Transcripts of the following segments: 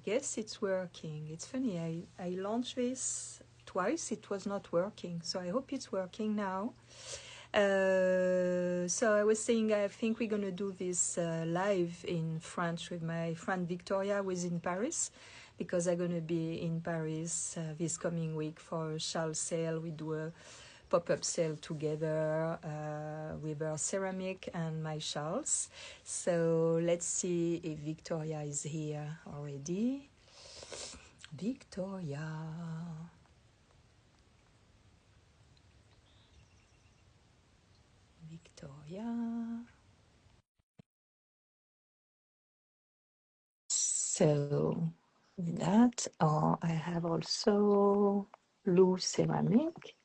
guess it's working. It's funny, I launched this twice, it was not working, so I hope it's working now. So I was saying I think we're going to do this live in French with my friend Victoria, who is in Paris, because I'm going to be in Paris this coming week for a Charles sale. We do a pop-up sale together with her ceramic and my Charles. So let's see if Victoria is here already. Victoria. So that, I have also Lou Ceramic.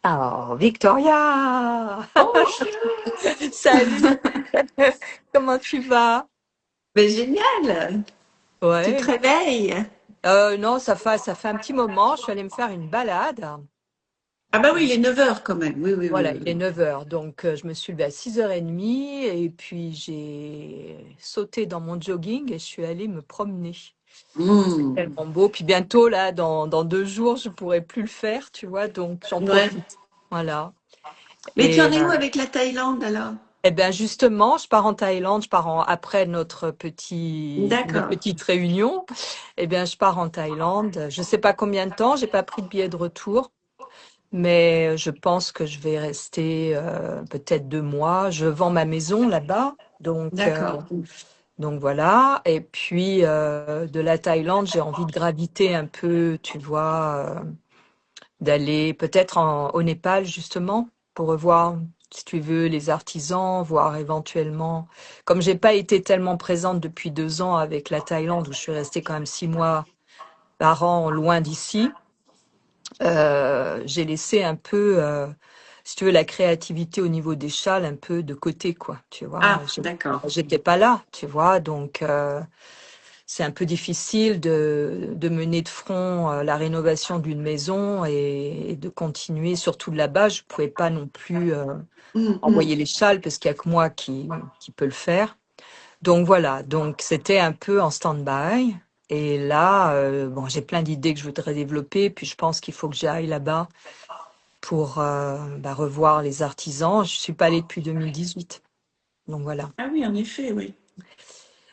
Oh, Victoria! Bonjour. Salut! Comment tu vas? Mais génial. Tu te Ouais. réveilles. Non, ça fait un petit moment. Je suis allée me faire une balade. Ah bah oui, il est 9 heures quand même. Oui, oui, oui, Voilà, oui, il est oui. 9 heures. Donc, je me suis levée à 6h30 et puis j'ai sauté dans mon jogging et je suis allée me promener. C'est Hmm. tellement beau. Puis bientôt, là, dans 2 jours, je pourrai plus le faire, tu vois. Donc, j'en Ouais. profite. Voilà. Mais tu Et en es où avec la Thaïlande alors? eh bien, justement, je pars en Thaïlande. Après notre notre D'accord. petite réunion. Eh bien, je pars en Thaïlande. Je sais pas combien de temps. J'ai pas pris de billet de retour. Mais je pense que je vais rester peut-être 2 mois. Je vends ma maison là-bas, D'accord. donc voilà. Et puis de la Thaïlande, j'ai envie de graviter un peu, tu vois, d'aller peut-être au Népal justement pour revoir, si tu veux, les artisans, voir éventuellement. Comme j'ai pas été tellement présente depuis 2 ans avec la Thaïlande, où je suis restée quand même 6 mois par an loin d'ici. J'ai laissé un peu, si tu veux, la créativité au niveau des châles un peu de côté, quoi. Tu vois, Ah, d'accord. j'étais pas là, tu vois, donc c'est un peu difficile de mener de front la rénovation d'une maison et de continuer, surtout de là-bas. Je pouvais pas non plus Mhm. envoyer les châles parce qu'il y a que moi qui peut le faire. Donc voilà, donc c'était un peu en stand-by. Et là, bon, j'ai plein d'idées que je voudrais développer, puis je pense qu'il faut que j'aille là-bas pour revoir les artisans. Je suis pas allée depuis 2018. Donc voilà. Ah oui, en effet, oui.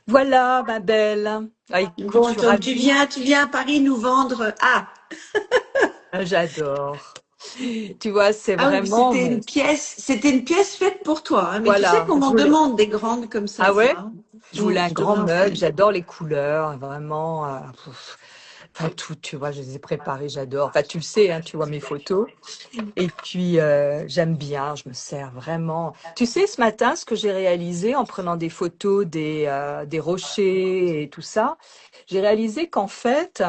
Voilà, ma belle. Ah, écoute, je Bon, suis donc tu ravie. viens, tu viens à Paris nous vendre. Ah, Ah, j'adore. Tu vois, c'est ah oui, vraiment mon... c'était une pièce faite pour toi. Hein. Mais tu sais Voilà, qu'on je m'en voulais... demande des grandes comme ça, Ah moi. ouais? Hein. Je voulais un Je grand devrais en meuble. faire. J'adore les couleurs, vraiment. Enfin, tout, tu vois, je les ai préparés, j'adore. Enfin, tu le sais, hein, tu vois mes photos. Et puis, j'aime bien, je me sers vraiment. Tu sais, ce matin, ce que j'ai réalisé en prenant des photos des rochers et tout ça, j'ai réalisé qu'en fait,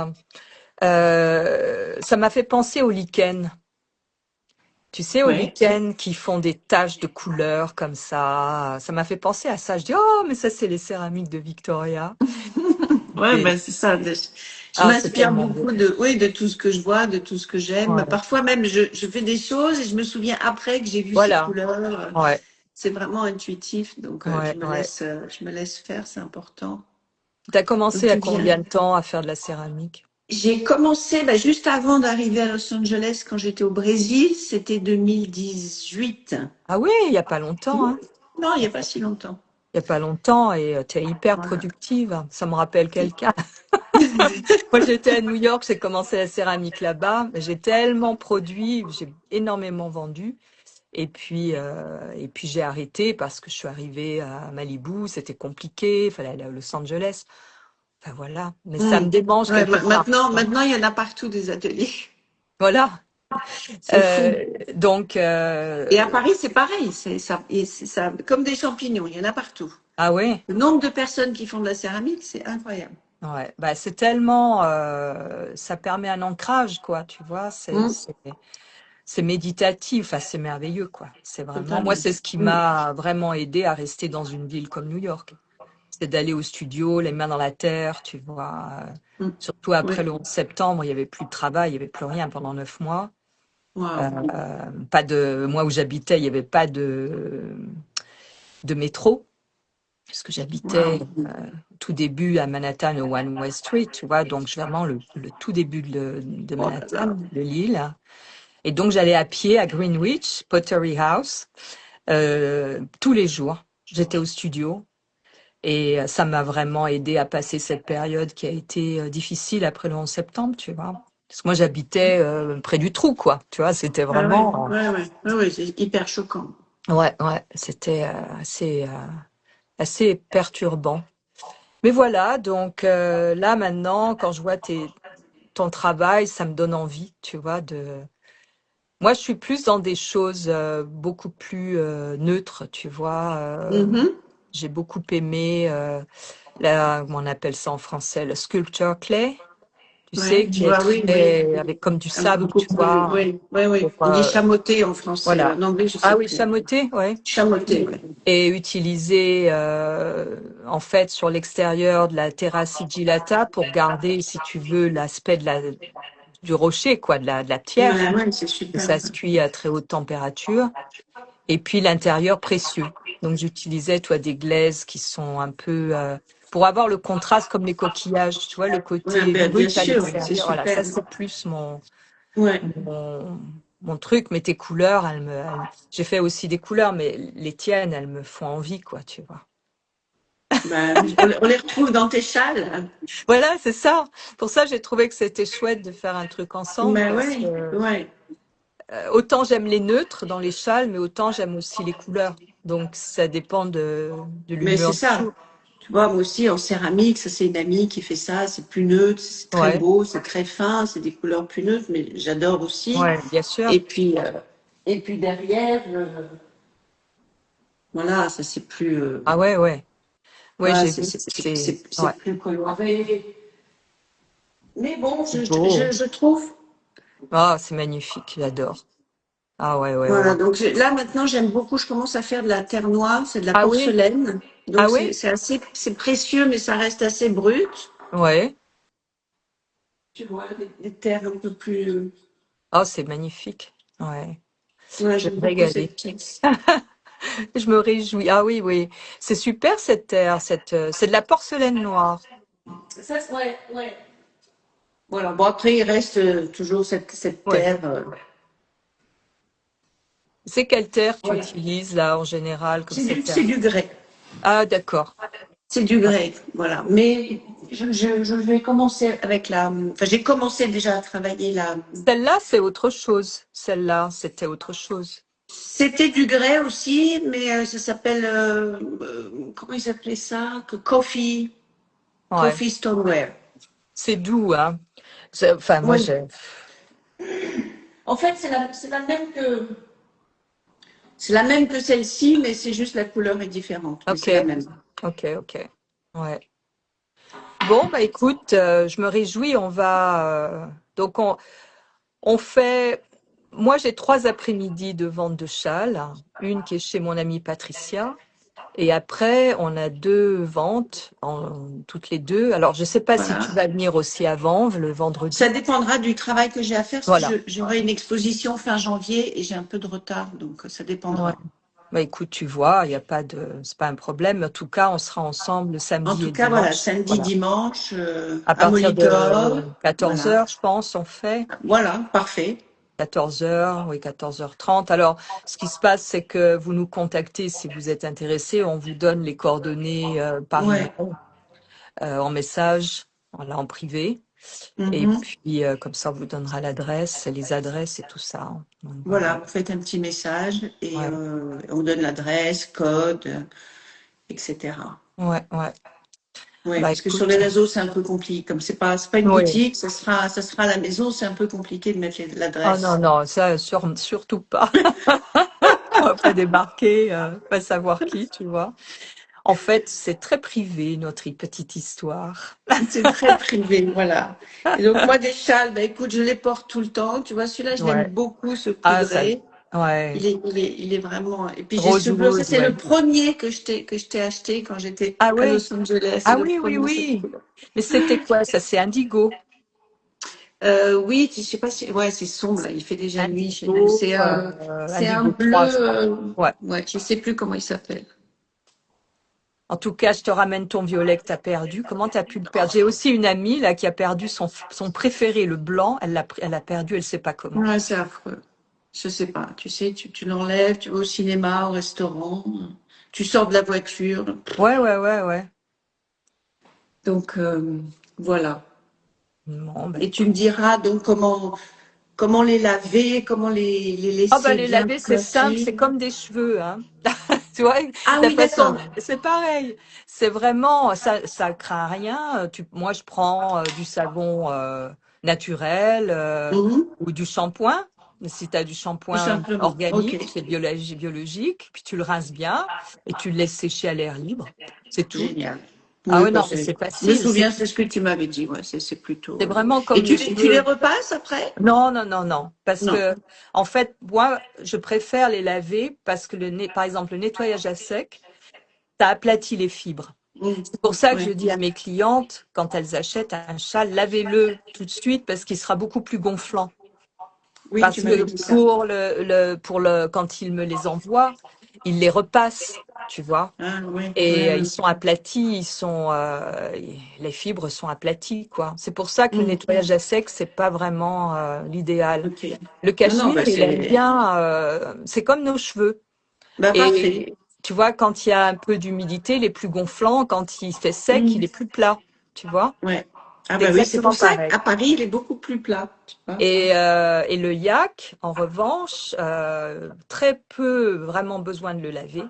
ça m'a fait penser aux lichens. Tu sais, aux Ouais. lichens qui font des taches de couleurs comme ça. Ça m'a fait penser à ça. Je dis, oh, mais ça, c'est les céramiques de Victoria. Ouais, Et- ben c'est ça. Je Ah, c'est m'inspire tellement beau. beaucoup oui, de tout ce que je vois, de tout ce que j'aime. Ouais. Parfois même, je fais des choses et je me souviens après que j'ai vu ces Voilà. couleurs. Ouais, C'est vraiment intuitif, donc ouais, ouais. je me laisse faire, c'est important. T'as Donc commencé à tu viens. combien de temps à faire de la céramique? J'ai commencé juste avant d'arriver à Los Angeles quand j'étais au Brésil, c'était 2018. Ah oui, il y a pas longtemps, hein. Non, il n'y a pas si longtemps. Il y a pas longtemps et tu es hyper Voilà. productive. Ça me rappelle quelqu'un. Moi, j'étais à New York, j'ai commencé la céramique là-bas, mais j'ai tellement produit, j'ai énormément vendu. Et puis j'ai arrêté parce que je suis arrivée à Malibu, c'était compliqué, il fallait aller à Los Angeles. Enfin voilà, mais ça me Hmm. démange Ouais, quelque part, tu vois. maintenant, il y en a partout des ateliers. Voilà. C'est fou. Donc Et à Paris, c'est pareil, c'est ça, comme des champignons, il y en a partout. ah ouais, Le nombre de personnes qui font de la céramique, c'est incroyable. ouais, bah c'est tellement, ça permet un ancrage, quoi, tu vois. Hmm. C'est méditatif, enfin, c'est merveilleux, quoi. C'est vraiment, moi, Totalement. c'est ce qui Hmm. m'a vraiment aidé à rester dans une ville comme New York. C'est d'aller au studio, les mains dans la terre, tu vois. Hmm. Surtout après Oui. le 11 septembre, il n'y avait plus de travail, il n'y avait plus rien pendant 9 mois. Waouh. Pas de, moi où j'habitais, il n'y avait pas de métro. puisque Wow. j'habitais tout début à Manhattan, au One West Street, tu vois, donc vraiment le tout début de Oh là là. Manhattan, de l'île. Et donc j'allais à pied à Greenwich, Pottery House, tous les jours. J'étais au studio et ça m'a vraiment aidé à passer cette période qui a été difficile après le 11 septembre, tu vois. Parce que moi j'habitais près du trou, quoi. Tu vois, c'était Ah ouais, vraiment, ouais, ouais, ouais, ouais, c'est hyper choquant. ouais, c'était assez perturbant. Mais voilà, donc là maintenant, quand je vois ton travail, ça me donne envie, tu vois, de. Moi, je suis plus dans des choses beaucoup plus neutres, tu vois. Mhm. J'ai beaucoup aimé comment on appelle ça en français, le sculpture clay, tu Ouais, sais, qui est ouais, oui, oui. très avec comme du sable, Beaucoup tu plus, vois. oui, oui, oui. Pour, On dit chamoté en français. voilà. En anglais, je Ah sais oui, plus. chamoté, ouais. Chamoté, ouais. Et utilisé en fait sur l'extérieur de la terrasse sigillata pour garder, si tu veux, l'aspect du rocher, quoi, de la pierre, Ouais, ouais, c'est que super. ça se cuit à très haute température. Et puis l'intérieur précieux. Donc j'utilisais, toi, des glazes qui sont un peu pour avoir le contraste comme les coquillages, tu vois, le Ouais, côté bien brut à sûr, c'est l'extérieur. Voilà, super. ça c'est plus Ouais. mon, mon truc. Mais tes couleurs, j'ai fait aussi des couleurs, mais les tiennes, elles me font envie, quoi, tu vois. Ben, on les retrouve dans tes châles. Voilà, c'est ça. Pour ça, j'ai trouvé que c'était chouette de faire un truc ensemble Ben parce ouais, que ouais. autant j'aime les neutres dans les châles, mais autant j'aime aussi les couleurs. Donc ça dépend de Mais c'est l'humeur du ça. jour. Tu vois, moi aussi, en céramique, ça c'est une amie qui fait ça, c'est plus neutre, c'est très Ouais, beau, c'est très fin, c'est des couleurs plus neutres, mais j'adore aussi. ouais, bien sûr. Et puis derrière, voilà, ça c'est plus, Ah ouais, ouais. Ouais, voilà, j'ai vu. Ouais, c'est plus coloré. Mais bon, c'est beau. je trouve, Ah, c'est magnifique, j'adore. Ah ouais, ouais, voilà, ouais. donc là maintenant j'aime beaucoup, je commence à faire de la terre noire, c'est de la Ah oui? porcelaine, donc Ah oui? c'est précieux, mais ça reste assez brut. Ouais. Tu vois, des terres un peu plus, Oh, c'est magnifique. Ouais. ouais, Je vais j'aime me beaucoup régaler. cette pièce. Je me réjouis. Ah oui, oui. C'est super cette terre. C'est de la porcelaine noire. Ça, ouais, ouais. Voilà, bon après il reste toujours cette Ouais. terre. C'est quelle terre tu Voilà. utilises là en général comme cette C'est terre? du grès. Ah, d'accord. C'est du Ouais. grès, voilà. Mais je vais commencer avec la. Enfin, j'ai commencé déjà à travailler la. Celle-là, c'est autre chose. Celle-là, c'était autre chose. C'était du grès aussi, mais ça s'appelle. Comment ils appelaient ça? Ouais. Coffee Stoneware. C'est doux, hein. Enfin, moi, Oui. En fait, c'est la même que celle-ci, mais c'est juste la couleur est différente, mais Ok, c'est la même. ok. Ouais. Bon, bah écoute, je me réjouis. Donc on fait. Moi, j'ai 3 après-midi de vente de châles. Une qui est chez mon amie Patricia. Et après, on a 2 ventes, toutes les deux. Alors, je sais pas si tu Voilà. vas venir aussi à Vanves le Ça vendredi. dépendra du travail que j'ai à faire, parce que Voilà. j'aurai une exposition fin janvier et j'ai un peu de retard, donc ça Ouais. dépendra. Bah écoute, tu vois, il y a pas c'est pas un problème. En tout cas, on sera ensemble le En samedi tout et cas, voilà, dimanche. samedi, Voilà. dimanche, À à partir Molitor. de 14 Voilà. heures, je pense, on fait. Voilà, parfait. 14 heures, oui, 14h30. Alors, ce qui se passe, c'est que vous nous contactez si vous êtes intéressé. On vous donne les coordonnées par email, Ouais. en message, voilà, en privé. Et Mhm. puis, comme ça, on vous donnera l'adresse, les adresses et tout ça, hein. Donc, voilà. Voilà, vous faites un petit message et Ouais, on donne l'adresse, code, etc. ouais. Ouais, Bah, parce que sur les écoute, réseaux, c'est un peu compliqué. Comme c'est pas une oui. boutique, ça sera à la maison, c'est un peu compliqué de mettre Oh non, l'adresse. non, ça, surtout pas. On va pas débarquer, pas savoir qui, tu vois. En fait, c'est très privé, notre petite histoire. C'est très privé, voilà. Et donc moi des châles, bah écoute, je les porte tout le temps. Tu vois, celui-là, je l'aime Ouais. beaucoup, ce Ah, ça, poudré. ouais. Il est vraiment. Et puis j'ai ce bleu, ça Rosewood, c'est le ouais. premier que je t'ai acheté quand j'étais Ah à ouais. Los Angeles. C'est Ah le oui, oui, premier cette oui. couleur. Mais c'était quoi ça? C'est indigo. Oui, je sais pas si, ouais, c'est sombre là. Il fait déjà nuit chez nous. Indigo, C'est un indigo bleu. 3, je crois. Ouais. Ouais, je sais plus comment il s'appelle. En tout cas, je te ramène ton violet que tu as perdu. Comment tu as pu le perdre? J'ai aussi une amie là qui a perdu son préféré, le blanc. Elle l'a perdu, elle sait pas comment. Ouais, c'est affreux. Je sais pas. Tu sais, tu l'enlèves, tu vas au cinéma, au restaurant, tu sors de la voiture. Ouais, ouais, ouais, ouais. Donc, voilà. Bon, ben Et tu me écoute. diras donc comment les laver, comment les Ah ben laisser les bien laver, c'est simple, c'est coiffés. comme des cheveux, hein. Tu vois, Ah la oui, façon, d'accord. c'est pareil. C'est vraiment, ça craint rien. Moi, je prends du savon naturel Mhm. ou du shampoing. Si tu as du Tout shampoing simplement. Ok. organique, c'est biologique, puis tu le rinces bien et tu le laisses sécher à l'air libre. C'est tout. Génial. Ah Oui, ouais, bah non, mais c'est je me facile. souviens, c'est ce que tu m'avais dit. Ouais, c'est plutôt. C'est vraiment Et comme les tu les cheveux. repasses après? Non, non, non, non. Parce Non. que, en fait, moi, je préfère les laver parce que par exemple, le nettoyage à sec, ça aplatit les fibres. Mm. C'est pour ça que je Ouais. dis à mes clientes, quand elles achètent un châle, lavez-le tout de suite parce qu'il sera beaucoup plus gonflant. Oui, tu Parce m'avais que dit ça. quand ils me les envoient, ils les repassent, tu vois. Ah oui, oui, Et ils oui. sont aplatis, les fibres sont aplaties, quoi. C'est pour ça que le Mm. nettoyage à sec, c'est pas vraiment l'idéal. Ok. Le Non, non, cachemire, bah il aime c'est. bien, c'est comme nos cheveux. Bah parfait. Et tu vois, quand il y a un peu d'humidité, il est plus gonflant. Quand il fait sec, il Mm. est plus plat. Tu vois? Ouais. Ah C'est bah oui, c'est pour exactement ça pareil. qu'à Paris, il est beaucoup plus plat. Tu vois. Et le yak, en revanche, très peu vraiment besoin de le laver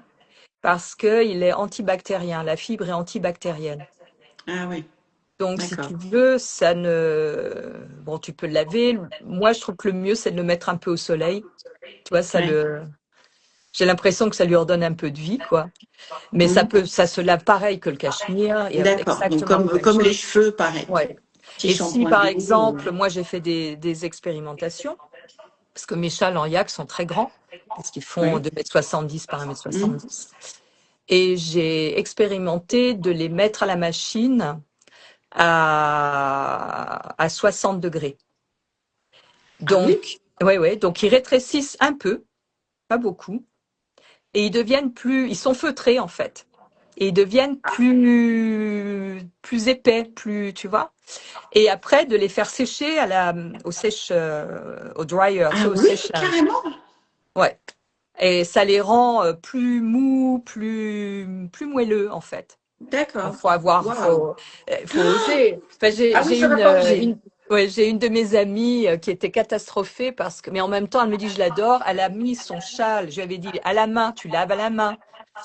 parce qu'il est antibactérien. La fibre est antibactérienne. Ah oui, Donc, si d'accord. tu veux, ça ne... Bon, tu peux le laver. Moi, je trouve que le mieux, c'est de le mettre un peu au soleil. Tu vois, Ouais. j'ai l'impression que ça lui redonne un peu de vie, quoi. Mais Mm. ça se lave pareil que le cachemire. Il y a D'accord. Donc exactement la même comme les chose. cheveux, pareil. Ouais. Petit Et si, shampoing par doux. exemple, moi, j'ai fait des expérimentations, parce que mes châles en yak sont très grands, parce qu'ils font Oui. 2,70 m par 1,70 m. Mm. 70. Et j'ai expérimenté de les mettre à la machine à 60 degrés. Ah oui? Donc, ouais, ouais, donc ils rétrécissent un peu, pas beaucoup, et ils sont feutrés en fait. Et ils deviennent plus épais, tu vois. Et après, de les faire sécher au dryer, tu sais, Ah au oui, sèche-linge. carrément. Ouais. Et ça les rend plus mous, plus moelleux, en fait. D'accord. Waouh. Faut oser. Enfin, Ah oui, j'aurais pas osé. ouais, j'ai une de mes amies qui était catastrophée mais en même temps, elle me dit, je l'adore. Elle a mis son châle. Je lui avais dit, à la main, tu laves à la main.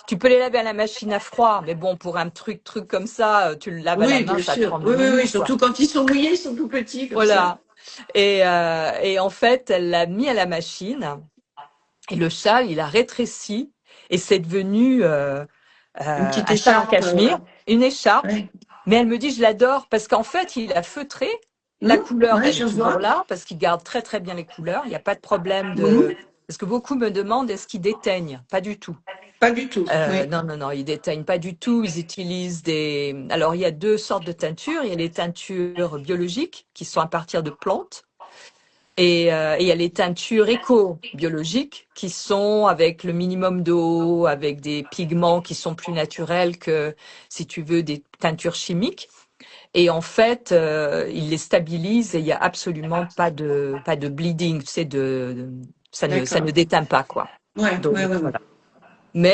Tu peux les laver à la machine à froid, mais bon, pour un truc comme ça, tu le laves à la Oui, main, bien ça te sûr. prend Oui, deux oui, oui. minutes, quoi. Surtout quand ils sont mouillés, ils sont tout petits comme ça. Voilà. Et en fait, elle l'a mis à la machine et le châle, il a rétréci et c'est devenu Une petite un châle en écharpe. cachemire, une écharpe. Ouais. Mais elle me dit, je l'adore parce qu'en fait, il a feutré. La Hmm. couleur, Ouais, elle je est toujours vois. là parce qu'il garde très très bien les couleurs. Il n'y a pas de problème Hmm. de... Parce que beaucoup me demandent, est-ce qu'il déteigne? Pas du tout. Pas du tout. Oui. Non, non, non, ils déteignent pas du tout. Ils utilisent des... Alors, il y a deux sortes de teintures. Il y a les teintures biologiques qui sont à partir de plantes. Et il y a les teintures éco-biologiques qui sont avec le minimum d'eau, avec des pigments qui sont plus naturels que, si tu veux, des teintures chimiques. Et en fait, ils les stabilisent et il y a absolument pas de bleeding, tu sais, ça ne D'accord. déteint pas, quoi. Ouais, Donc, ouais, ouais, ouais. voilà.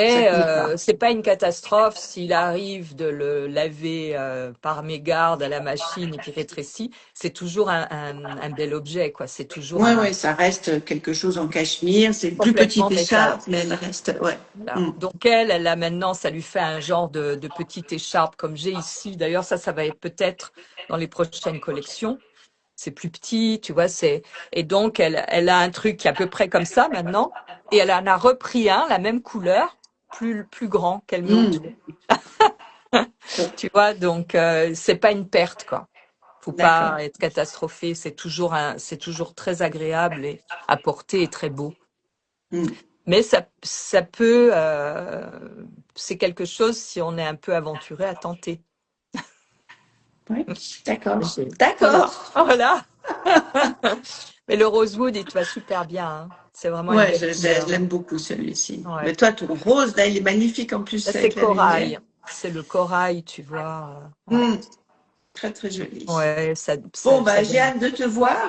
Ça Mais coule pas. c'est pas une catastrophe s'il arrive de le laver par mégarde à la machine et qu'il rétrécit. C'est toujours un bel objet, quoi. C'est toujours Ouais, ouais, ça reste quelque chose en cachemire. C'est une plus petite complètement métal. écharpe, mais elle reste. Ouais. Voilà. Hmm. Donc elle a maintenant, ça lui fait un genre de petite écharpe comme j'ai ici. D'ailleurs, ça va être peut-être dans les prochaines collections. C'est plus petit, tu vois. Et donc elle a un truc qui est à peu près comme ça maintenant. Et elle en a repris un, la même couleur, plus grand qu'elle met Hmm. autour. Tu vois, donc c'est pas une perte, quoi. Faut pas D'accord. être catastrophé. C'est toujours très agréable et à porter et très beau. Hmm. Mais ça peut, c'est quelque chose si on est un peu aventuré à tenter. Oui, d'accord. Voilà, D'accord. voilà. Mais le rosewood, il te va super bien, hein. C'est vraiment une Ouais, belle je couleur. l'aime beaucoup celui-ci. Ouais. Mais toi, ton rose, là, il est magnifique en plus Ça, c'est avec la lumière. corail. c'est le corail, tu vois. Ouais, Hmm, très, très joli. ouais, Bon, ça bah, j'ai donne. hâte de te voir.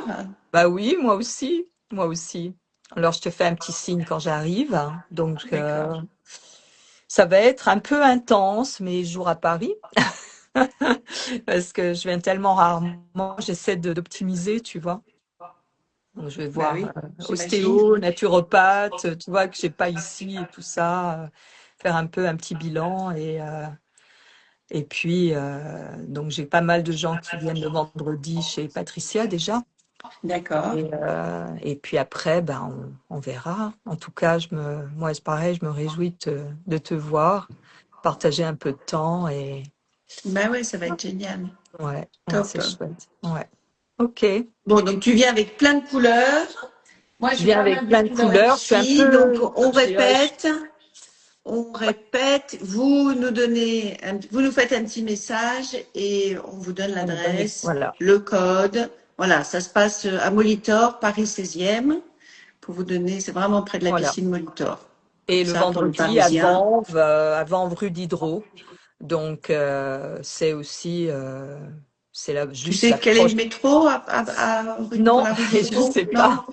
Bah oui, moi aussi, moi aussi. Alors, je te fais un petit signe quand j'arrive, hein. Donc, D'accord. ça va être un peu intense, mes jours à Paris, parce que je viens tellement rarement, j'essaie d'optimiser, tu vois. Donc, je vais Bah voir oui, j'imagine. ostéo, naturopathe, tu vois, que j'ai pas ici et tout ça, faire un peu un petit bilan et puis donc j'ai pas mal de gens qui viennent le vendredi chez Patricia déjà. D'accord. Et puis après, ben, on verra. En tout cas, moi, c'est pareil, je me réjouis de te voir, partager un peu de temps et Bah ouais, ça va être génial. ouais, ouais, c'est Top. chouette. Ouais. Ok. Bon, donc tu viens avec plein de couleurs. Moi, Je j'ai viens pas avec mal de plein de couleurs couleurs. Je suis un aussi. Donc, peu, on je dirais, répète. On ouais, répète. Vous nous faites un petit message et on vous donne on donne l'adresse, voilà, le code. Voilà, ça se passe à Molitor, Paris 16e. Pour vous donner, c'est vraiment près de la voilà. piscine Molitor. Comme Et le ça, pour les vendredi Parisiens. à Vanves rue Diderot. Donc c'est aussi, c'est là Tu juste sais quel est l'approche. le métro pour Non, la rue je Diderot? sais Non? pas.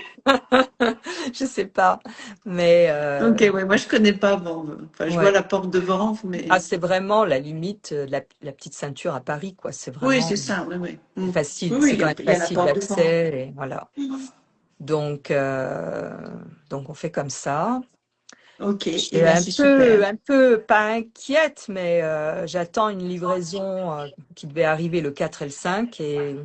Je sais pas. Mais Ok, ouais, moi je connais pas Vanves. Enfin, je vois ouais. la porte de Vanves, mais Ah, c'est vraiment la limite, la petite ceinture à Paris, quoi. C'est oui, vraiment c'est ça, oui, oui. c'est Mm. facile, Oui, oui, c'est quand même il y a la facile porte de Vanves. d'accès, et voilà. Donc, donc on fait comme ça. Ok, Je et suis ben c'est super. un peu pas inquiète, mais j'attends une livraison qui devait arriver le 4 et le 5 et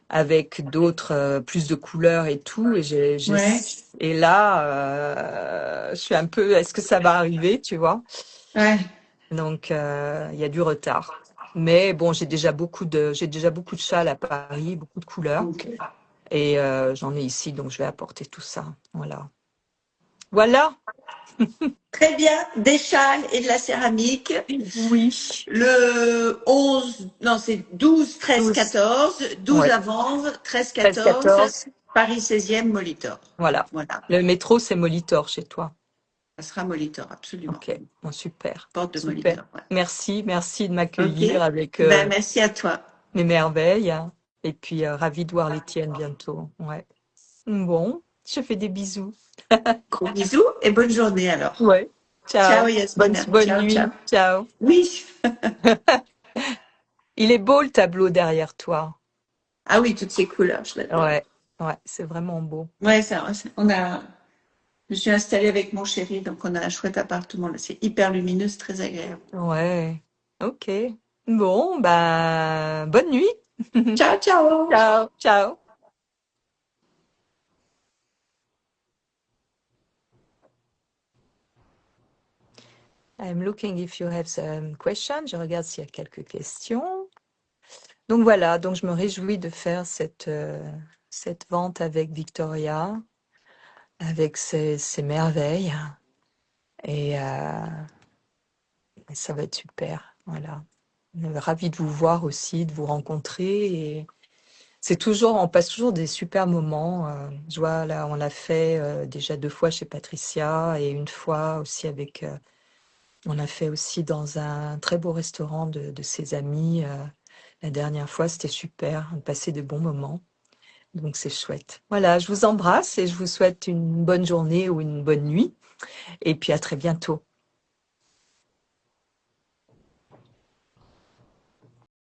avec d'autres plus de couleurs et tout. Ouais, Et là, je suis un peu, est-ce que ça va arriver, tu vois? ouais. Donc, il y a du retard. Mais bon, j'ai déjà beaucoup de châles à Paris, beaucoup de couleurs. Ok. Et j'en ai ici, donc je vais apporter tout ça. Voilà. Voilà. Très bien, des châles et de la céramique. Oui. Le 11, non, c'est 12, 13, 12. 14. 12 Ouais. à Vanves, 13, 13, 14. 14. Paris 16e, Molitor. Voilà. Voilà, Le métro, c'est Molitor chez toi. ça sera Molitor, absolument. Ok. Bon, super. Porte de Super. Molitor, ouais. Merci. Merci de Ok. m'accueillir avec Ben, merci à toi. mes merveilles. Et puis, ravi de voir les tiennes bientôt. Ouais. Bon, je fais des bisous. Gros bisous et bonne journée alors. Ouais. Ciao Ciao. Yasmina. Bonne Ciao, ciao. nuit. Ciao. Oui. Il est beau le tableau derrière toi. Ah oui, toutes ces couleurs, je l'adore. Ouais. Ouais, c'est vraiment beau. Ouais, je me suis installée avec mon chéri, donc on a un chouette appartement là. C'est hyper lumineux, c'est très agréable. Ouais. Ok. Bon, bah, bonne nuit. Ciao, ciao. Ciao. Ciao. I'm looking if you have some questions. Je regarde s'il y a quelques questions. Donc voilà, donc je me réjouis de faire cette vente avec Victoria, avec ses merveilles. Et ça va être super. Voilà. Ravie de vous voir aussi, de vous rencontrer. Et on passe toujours des super moments. Je vois là, on l'a fait déjà 2 fois chez Patricia et une fois aussi on a fait aussi dans un très beau restaurant de ses amis. La dernière fois, c'était super. On a passé de bons moments. Donc, c'est chouette. Voilà, je vous embrasse et je vous souhaite une bonne journée ou une bonne nuit. Et puis, à très bientôt.